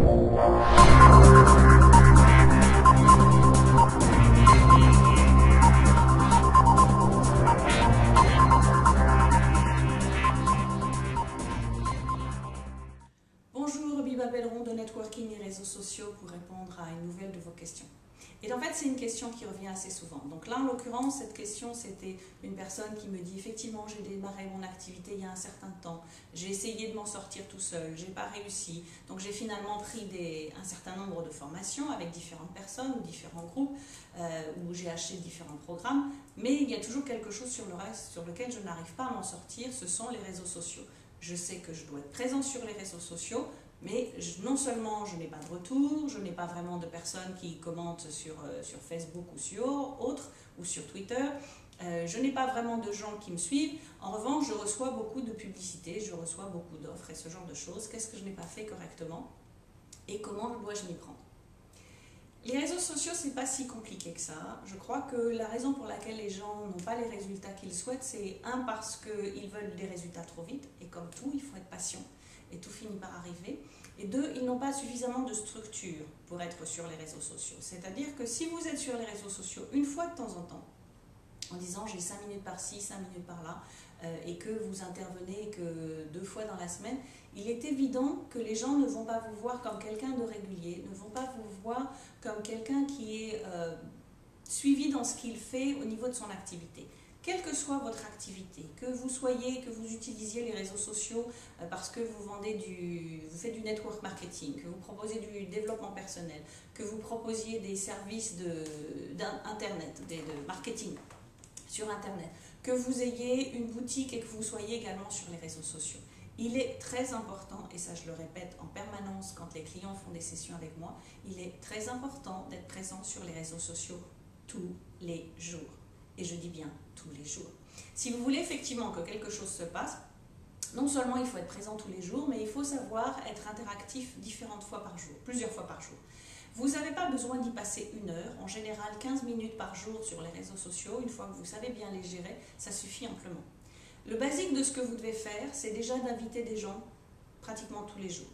Bonjour, Biba Belleron de Networking et réseaux sociaux pour répondre à une nouvelle de vos questions. Et en fait, c'est une question qui revient assez souvent. Donc là, en l'occurrence, cette question, c'était une personne qui me dit effectivement, j'ai démarré mon activité il y a un certain temps, j'ai essayé de m'en sortir tout seul, j'ai pas réussi. Donc j'ai finalement pris un certain nombre de formations avec différentes personnes ou différents groupes où j'ai acheté différents programmes, mais il y a toujours quelque chose sur le reste sur lequel je n'arrive pas à m'en sortir, ce sont les réseaux sociaux. Je sais que je dois être présent sur les réseaux sociaux, mais non seulement je n'ai pas de retour, je n'ai pas vraiment de personnes qui commentent sur Facebook ou sur autres, ou sur Twitter, je n'ai pas vraiment de gens qui me suivent. En revanche, je reçois beaucoup de publicités, je reçois beaucoup d'offres et ce genre de choses. Qu'est-ce que je n'ai pas fait correctement et comment dois-je m'y prendre? Les réseaux sociaux, c'est pas si compliqué que ça. Je crois que la raison pour laquelle les gens n'ont pas les résultats qu'ils souhaitent, c'est parce qu'ils veulent des résultats trop vite, et comme tout, il faut être patient, et tout finit par arriver. Et deux, ils n'ont pas suffisamment de structure pour être sur les réseaux sociaux. C'est-à-dire que si vous êtes sur les réseaux sociaux une fois de temps en temps, en disant j'ai 5 minutes par-ci, 5 minutes par-là, et que vous intervenez que 2 fois dans la semaine, il est évident que les gens ne vont pas vous voir comme quelqu'un de régulier, ne vont pas vous voir comme quelqu'un qui est suivi dans ce qu'il fait au niveau de son activité. Quelle que soit votre activité, que vous utilisiez les réseaux sociaux parce que vous faites du network marketing, que vous proposez du développement personnel, que vous proposiez des services d'Internet, de marketing sur Internet, que vous ayez une boutique et que vous soyez également sur les réseaux sociaux. Il est très important, et ça je le répète en permanence quand les clients font des sessions avec moi, il est très important d'être présent sur les réseaux sociaux tous les jours. Et je dis bien tous les jours. Si vous voulez effectivement que quelque chose se passe, non seulement il faut être présent tous les jours, mais il faut savoir être interactif différentes fois par jour, plusieurs fois par jour. Vous n'avez pas besoin d'y passer 1 heure, en général 15 minutes par jour sur les réseaux sociaux, une fois que vous savez bien les gérer, ça suffit amplement. Le basique de ce que vous devez faire, c'est déjà d'inviter des gens pratiquement tous les jours.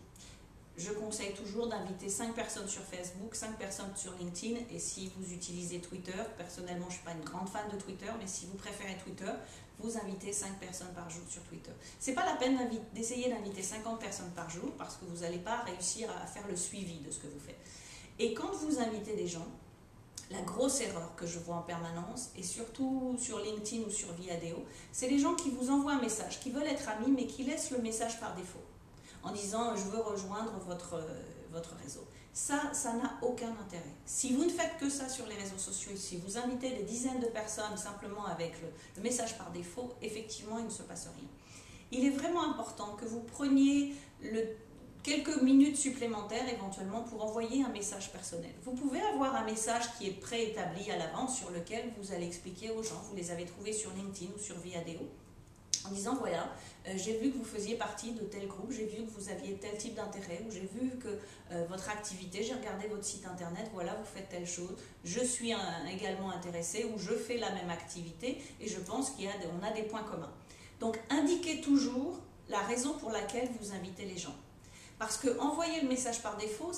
Je conseille toujours d'inviter 5 personnes sur Facebook, 5 personnes sur LinkedIn, et si vous utilisez Twitter, personnellement je ne suis pas une grande fan de Twitter, mais si vous préférez Twitter, vous invitez 5 personnes par jour sur Twitter. Ce n'est pas la peine d'essayer d'inviter 50 personnes par jour, parce que vous n'allez pas réussir à faire le suivi de ce que vous faites. Et quand vous invitez des gens, la grosse erreur que je vois en permanence, et surtout sur LinkedIn ou sur Viadeo, c'est les gens qui vous envoient un message, qui veulent être amis, mais qui laissent le message par défaut, en disant « je veux rejoindre votre réseau ». Ça n'a aucun intérêt. Si vous ne faites que ça sur les réseaux sociaux, si vous invitez des dizaines de personnes simplement avec le message par défaut, effectivement, il ne se passe rien. Il est vraiment important que vous preniez quelques minutes supplémentaires éventuellement pour envoyer un message personnel. Vous pouvez avoir un message qui est préétabli à l'avance sur lequel vous allez expliquer aux gens, vous les avez trouvés sur LinkedIn ou sur Viadeo, en disant voilà, j'ai vu que vous faisiez partie de tel groupe, j'ai vu que vous aviez tel type d'intérêt, ou j'ai vu que votre activité, j'ai regardé votre site internet, voilà, vous faites telle chose, je suis également intéressé, ou je fais la même activité, et je pense qu'on a des points communs. Donc indiquez toujours la raison pour laquelle vous invitez les gens. Parce que envoyer le message par défaut,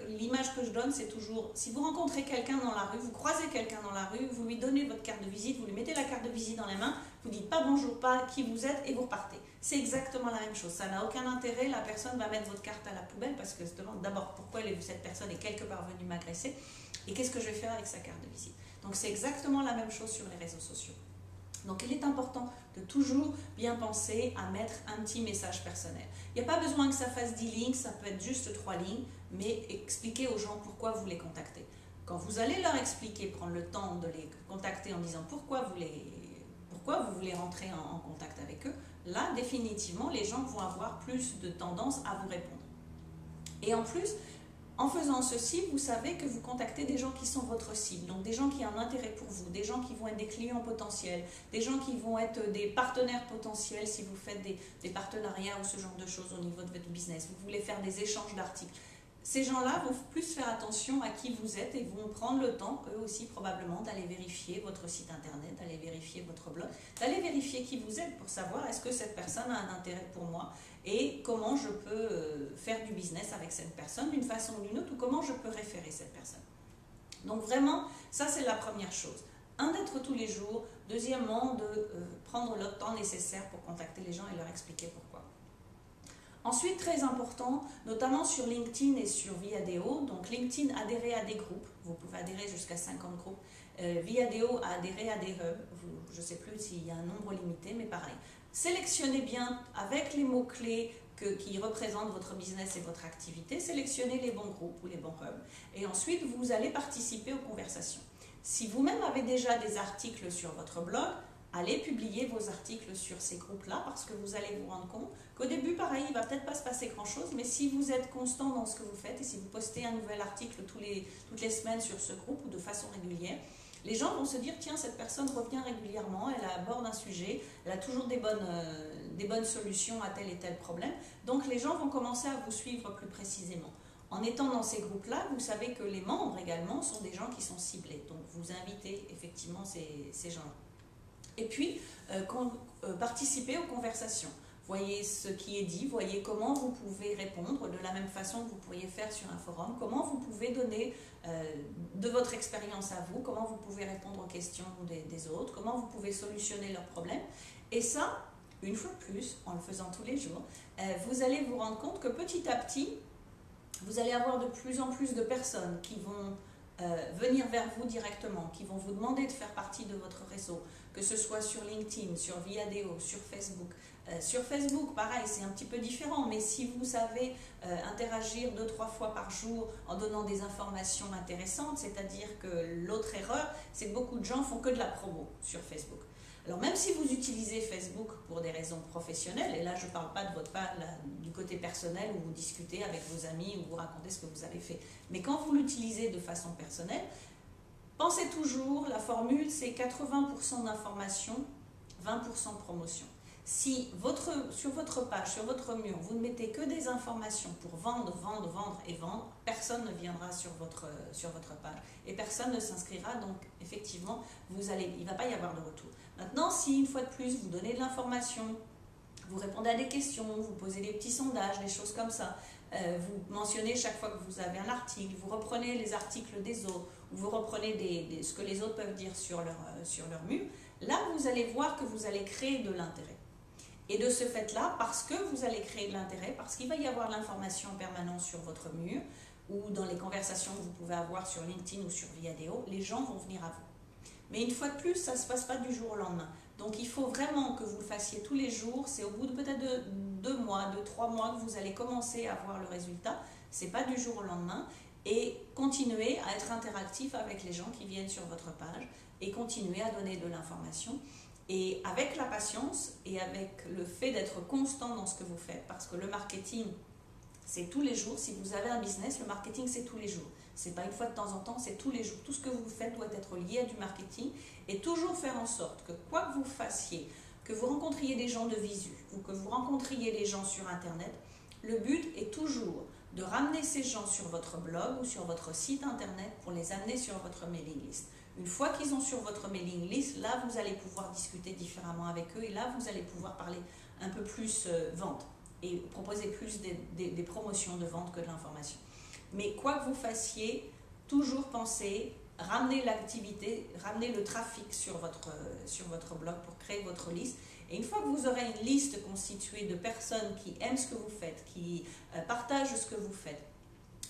l'image que je donne, c'est toujours, si vous rencontrez quelqu'un dans la rue, vous croisez quelqu'un dans la rue, vous lui donnez votre carte de visite, vous lui mettez la carte de visite dans les mains, vous dites pas bonjour, pas qui vous êtes et vous repartez. C'est exactement la même chose, ça n'a aucun intérêt, la personne va mettre votre carte à la poubelle parce que se demande d'abord pourquoi cette personne est quelque part venue m'agresser et qu'est-ce que je vais faire avec sa carte de visite. Donc c'est exactement la même chose sur les réseaux sociaux. Donc il est important de toujours bien penser à mettre un petit message personnel. Il n'y a pas besoin que ça fasse 10 lignes, ça peut être juste 3 lignes, mais expliquez aux gens pourquoi vous les contactez. Quand vous allez leur expliquer, prendre le temps de les contacter en disant pourquoi vous voulez rentrer en contact avec eux, là définitivement les gens vont avoir plus de tendance à vous répondre. Et en plus, en faisant ceci, vous savez que vous contactez des gens qui sont votre cible, donc des gens qui ont un intérêt pour vous, des gens qui vont être des clients potentiels, des gens qui vont être des partenaires potentiels si vous faites des partenariats ou ce genre de choses au niveau de votre business. Vous voulez faire des échanges d'articles. ces gens-là vont plus faire attention à qui vous êtes et vont prendre le temps, eux aussi probablement, d'aller vérifier votre site internet, d'aller vérifier votre blog, d'aller vérifier qui vous êtes pour savoir est-ce que cette personne a un intérêt pour moi et comment je peux faire du business avec cette personne d'une façon ou d'une autre, ou comment je peux référer cette personne. Donc vraiment, ça c'est la première chose. Un, d'être tous les jours. Deuxièmement, de prendre le temps nécessaire pour contacter les gens et leur expliquer pourquoi. Ensuite, très important, notamment sur LinkedIn et sur Viadeo. Donc LinkedIn, adhérer à des groupes. Vous pouvez adhérer jusqu'à 50 groupes. Viadeo, adhérer à des hubs. Je ne sais plus s'il y a un nombre limité, mais pareil. Sélectionnez bien avec les mots-clés qui représentent votre business et votre activité. Sélectionnez les bons groupes ou les bons hubs. Et ensuite, vous allez participer aux conversations. Si vous-même avez déjà des articles sur votre blog, allez publier vos articles sur ces groupes-là parce que vous allez vous rendre compte qu'au début, pareil, il ne va peut-être pas se passer grand-chose, mais si vous êtes constant dans ce que vous faites et si vous postez un nouvel article toutes les semaines sur ce groupe ou de façon régulière, les gens vont se dire, tiens, cette personne revient régulièrement, elle aborde un sujet, elle a toujours des bonnes solutions à tel et tel problème. Donc les gens vont commencer à vous suivre plus précisément. En étant dans ces groupes-là, vous savez que les membres également sont des gens qui sont ciblés. Donc vous invitez effectivement ces gens-là. Et puis, participez aux conversations. Voyez ce qui est dit, voyez comment vous pouvez répondre de la même façon que vous pourriez faire sur un forum, comment vous pouvez donner de votre expérience à vous, comment vous pouvez répondre aux questions des autres, comment vous pouvez solutionner leurs problèmes. Et ça, une fois de plus, en le faisant tous les jours, vous allez vous rendre compte que petit à petit, vous allez avoir de plus en plus de personnes qui vont venir vers vous directement, qui vont vous demander de faire partie de votre réseau, que ce soit sur LinkedIn, sur Viadeo, sur Facebook. Sur Facebook, pareil, c'est un petit peu différent, mais si vous savez interagir 2-3 fois par jour en donnant des informations intéressantes, c'est-à-dire que l'autre erreur, c'est que beaucoup de gens font que de la promo sur Facebook. Alors même si vous utilisez Facebook pour des raisons professionnelles, et là je ne parle pas de votre part du côté personnel où vous discutez avec vos amis ou vous racontez ce que vous avez fait, mais quand vous l'utilisez de façon personnelle, pensez toujours, la formule c'est 80% d'information, 20% de promotion. Si sur votre page, sur votre mur, vous ne mettez que des informations pour vendre, vendre, vendre et vendre, personne ne viendra sur votre page et personne ne s'inscrira, donc effectivement, il ne va pas y avoir de retour. Maintenant, si une fois de plus, vous donnez de l'information, vous répondez à des questions, vous posez des petits sondages, des choses comme ça, vous mentionnez chaque fois que vous avez un article, vous reprenez les articles des autres, ou vous reprenez ce que les autres peuvent dire sur leur mur, là, vous allez voir que vous allez créer de l'intérêt. Et de ce fait-là, parce que vous allez créer de l'intérêt, parce qu'il va y avoir de l'information en permanence sur votre mur, ou dans les conversations que vous pouvez avoir sur LinkedIn ou sur Viadeo, les gens vont venir à vous. Mais une fois de plus, ça ne se passe pas du jour au lendemain. Donc il faut vraiment que vous le fassiez tous les jours. C'est au bout de peut-être 2 mois, 3 mois que vous allez commencer à voir le résultat. Ce n'est pas du jour au lendemain. Et continuez à être interactif avec les gens qui viennent sur votre page et continuez à donner de l'information. Et avec la patience et avec le fait d'être constant dans ce que vous faites, parce que le marketing, c'est tous les jours. Si vous avez un business, le marketing, c'est tous les jours. Ce n'est pas une fois de temps en temps, c'est tous les jours. Tout ce que vous faites doit être lié à du marketing et toujours faire en sorte que quoi que vous fassiez, que vous rencontriez des gens de visu ou que vous rencontriez des gens sur Internet, le but est toujours de ramener ces gens sur votre blog ou sur votre site Internet pour les amener sur votre mailing list. Une fois qu'ils sont sur votre mailing list, là, vous allez pouvoir discuter différemment avec eux et là, vous allez pouvoir parler un peu plus vente et proposer plus des promotions de vente que de l'information. Mais quoi que vous fassiez, toujours pensez, ramenez l'activité, ramenez le trafic sur votre blog pour créer votre liste. Et une fois que vous aurez une liste constituée de personnes qui aiment ce que vous faites, qui partagent ce que vous faites,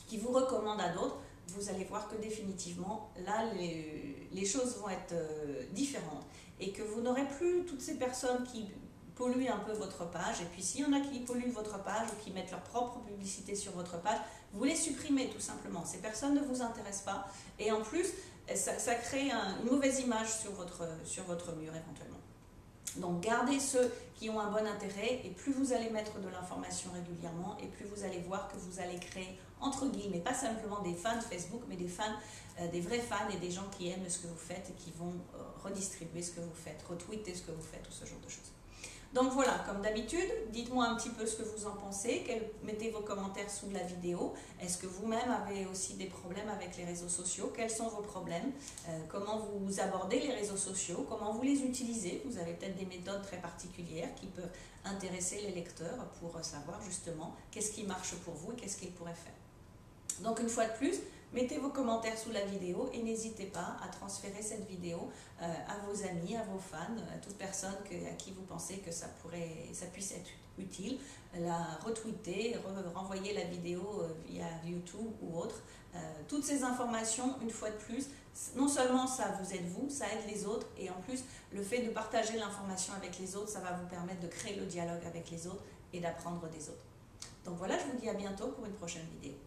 qui vous recommandent à d'autres, vous allez voir que définitivement, là, les choses vont être différentes et que vous n'aurez plus toutes ces personnes qui polluent un peu votre page. Et puis, s'il y en a qui polluent votre page ou qui mettent leur propre publicité sur votre page, vous les supprimez tout simplement. Ces personnes ne vous intéressent pas. Et en plus, ça crée une mauvaise image sur votre mur éventuellement. Donc, gardez ceux qui ont un bon intérêt et plus vous allez mettre de l'information régulièrement et plus vous allez voir que vous allez créer, entre guillemets, pas simplement des fans Facebook, mais des vrais fans et des gens qui aiment ce que vous faites et qui vont redistribuer ce que vous faites, retweeter ce que vous faites ou ce genre de choses. Donc voilà, comme d'habitude, dites-moi un petit peu ce que vous en pensez, mettez vos commentaires sous la vidéo. Est-ce que vous-même avez aussi des problèmes avec les réseaux sociaux? Quels sont vos problèmes? Comment vous abordez les réseaux sociaux? Comment vous les utilisez? Vous avez peut-être des méthodes très particulières qui peuvent intéresser les lecteurs pour savoir justement qu'est-ce qui marche pour vous et qu'est-ce qu'ils pourraient faire. Donc une fois de plus, mettez vos commentaires sous la vidéo et n'hésitez pas à transférer cette vidéo à vos amis, à vos fans, à toute personne à qui vous pensez que ça puisse être utile. La retweeter, renvoyer la vidéo via YouTube ou autre. Toutes ces informations, une fois de plus, non seulement ça vous aide vous, ça aide les autres, et en plus, le fait de partager l'information avec les autres, ça va vous permettre de créer le dialogue avec les autres et d'apprendre des autres. Donc voilà, je vous dis à bientôt pour une prochaine vidéo.